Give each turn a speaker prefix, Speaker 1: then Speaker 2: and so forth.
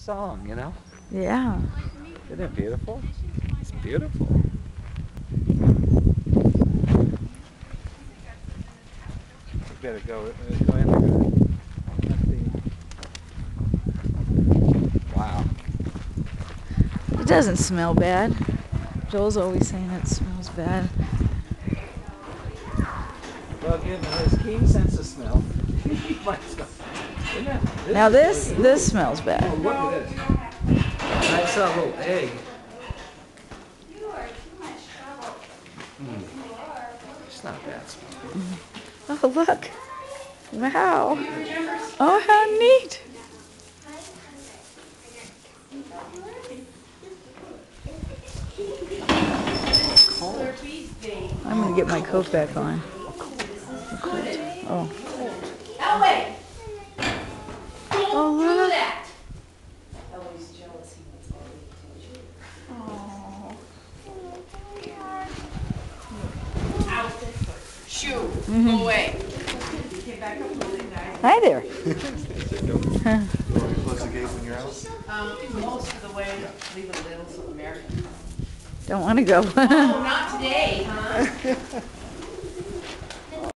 Speaker 1: song, you know?
Speaker 2: Yeah.
Speaker 1: Isn't it beautiful? It's beautiful. We better go in there. Wow.
Speaker 2: It doesn't smell bad. Joel's always saying it smells bad.
Speaker 1: Well, given his keen sense of smell, he might smell.
Speaker 2: Now this smells bad.
Speaker 1: Oh, look at this. I saw a little egg.
Speaker 3: You are too much trouble.
Speaker 1: It's not bad smell.
Speaker 2: Oh, look. Wow. Oh, how neat. I'm going to get my coat back on. Oh.
Speaker 3: Elway!
Speaker 2: Oh,
Speaker 3: Do
Speaker 2: look.
Speaker 3: that!
Speaker 4: Elway's jealous. He wants Elway to
Speaker 3: Out. Shoo. Go away.
Speaker 4: He came back up with it, guys.
Speaker 2: Hi there.
Speaker 5: Close the gate when you're out?
Speaker 4: Most of the way, leave it a little so American.
Speaker 2: Don't want to go.
Speaker 3: Oh, not today, huh?